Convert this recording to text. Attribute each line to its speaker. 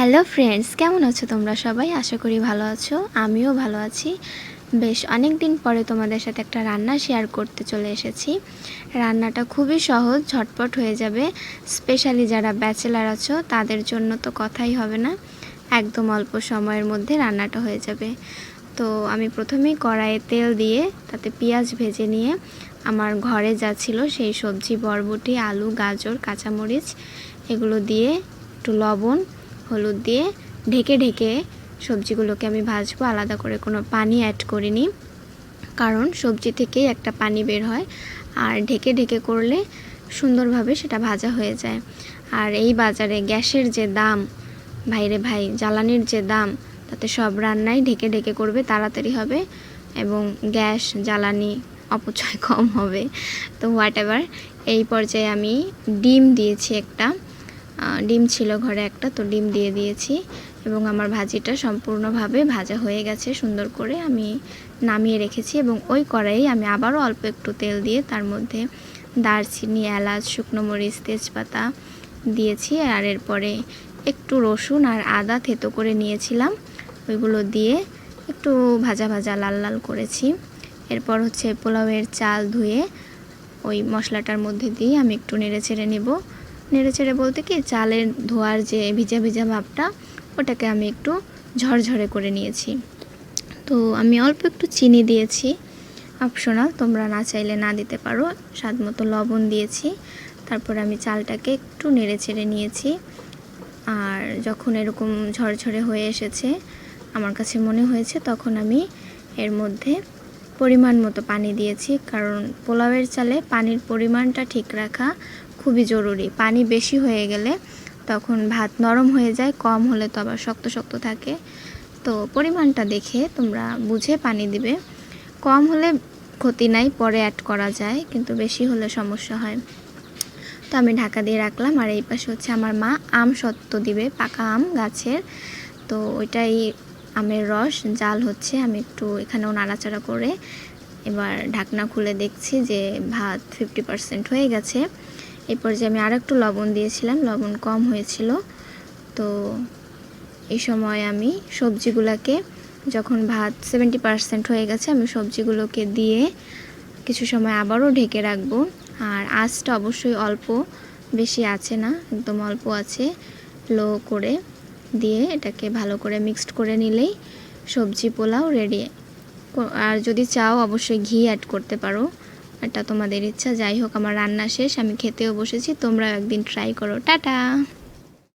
Speaker 1: Hello friends, কেমন আছো তোমরা সবাই? আশা করি ভালো আছো। আমিও ভালো আছি। বেশ অনেক দিন পরে তোমাদের সাথে একটা রান্না শেয়ার করতে চলে এসেছি। রান্নাটা খুবই সহজ, ঝটপট হয়ে যাবে। স্পেশালি যারা ব্যাচেলার আছো তাদের জন্য তো কথাই হবে না। একদম অল্প সময়ের মধ্যে রান্নাটা হয়ে যাবে। তো আমি প্রথমেই কড়াইয়ে তেল দিয়ে তাতে পেঁয়াজ ভেজে নিয়ে আমার ঘরে যা ছিল সেই সবজি, বরবটি, আলু, গাজর, কাঁচামরিচ এগুলো দিয়ে একটু লবণ, হলুদ দিয়ে ঢেকে ঢেকে সবজিগুলোকে আমি ভাজবো। আলাদা করে কোনো পানি অ্যাড করিনি, কারণ সবজি থেকেই একটা পানি বের হয়, আর ঢেকে ঢেকে করলে সুন্দরভাবে সেটা ভাজা হয়ে যায়। আর এই বাজারে গ্যাসের যে দাম, ভাইরে ভাই, জ্বালানির যে দাম, তাতে সব রান্নাই ঢেকে ঢেকে করবে, তাড়াতাড়ি হবে এবং গ্যাস জ্বালানি অপচয় কম হবে। তো হোয়াট এভার, এই পর্যায়ে আমি ডিম দিয়েছি একটা, ডিম ছিল ঘরে একটা, তো ডিম দিয়ে দিয়েছি এবং আমার ভাজিটা সম্পূর্ণভাবে ভাজা হয়ে গেছে। সুন্দর করে আমি নামিয়ে রেখেছি এবং ওই কড়াইয়ে আমি আবারও অল্প একটু তেল দিয়ে তার মধ্যে দারচিনি, এলাচ, শুকনো মরিচ, তেজপাতা দিয়েছি। আর এরপরে একটু রসুন আর আদা থেতো করে নিয়েছিলাম, ওইগুলো দিয়ে একটু ভাজা ভাজা লাল লাল করেছি। এরপর হচ্ছে পোলাওয়ের চাল ধুয়ে ওই মশলাটার মধ্যে দিয়ে আমি একটু নেড়ে ছেড়ে নেব। নেড়ে ছেড়ে বলতে কি, চালের ধোয়ার যে ভিজা ভিজা ভাবটা, ওটাকে আমি একটু ঝরঝরে করে নিয়েছি। তো আমি অল্প একটু চিনি দিয়েছি, অপশনাল, তোমরা না চাইলে না দিতে পারো। স্বাদ মতো লবণ দিয়েছি। তারপর আমি চালটাকে একটু নেড়ে ছেড়ে নিয়েছি। আর যখন এরকম ঝরঝরে হয়ে এসেছে আমার কাছে মনে হয়েছে, তখন আমি এর মধ্যে পরিমাণ মতো পানি দিয়েছি, কারণ পোলাওয়ের চালে পানির পরিমাণটা ঠিক রাখা খুবই জরুরি। পানি বেশি হয়ে গেলে তখন ভাত নরম হয়ে যায়, কম হলে তো আবার শক্ত শক্ত থাকে। তো পরিমাণটা দেখে তোমরা বুঝে পানি দিবে। কম হলে ক্ষতি নাই, পরে অ্যাড করা যায়, কিন্তু বেশি হলে সমস্যা হয়। তো আমি ঢাকা দিয়ে রাখলাম। আর এই পাশে হচ্ছে আমার মা আম সত্ত্ব দিবে, পাকা আম গাছের, তো ওইটাই আমের রস জাল হচ্ছে। আমি একটু এখানেও নাড়াচাড়া করে এবার ঢাকনা খুলে দেখছি যে ভাত 50% হয়ে গেছে। এই পর্যায়ে আমি আর একটু লবণ দিয়েছিলাম, লবণ কম হয়েছিল। তো এই সময় আমি সবজিগুলোকে, যখন ভাত 70% হয়ে গেছে, আমি সবজিগুলোকে দিয়ে কিছু সময় আবারও ঢেকে রাখবো। আর আঁচটা অবশ্যই অল্প, বেশি আছে না, একদম অল্প আছে, লো করে দিয়ে এটাকে ভালো করে মিক্সড করে নিলেই সবজি পোলাও রেডি। আর যদি চাও অবশ্যই ঘি অ্যাড করতে পারো, এটা তোমাদের ইচ্ছা। যাই হোক, আমার রান্না শেষ, আমি খেতেও বসেছি। তোমরা একদিন ট্রাই করো। টাটা।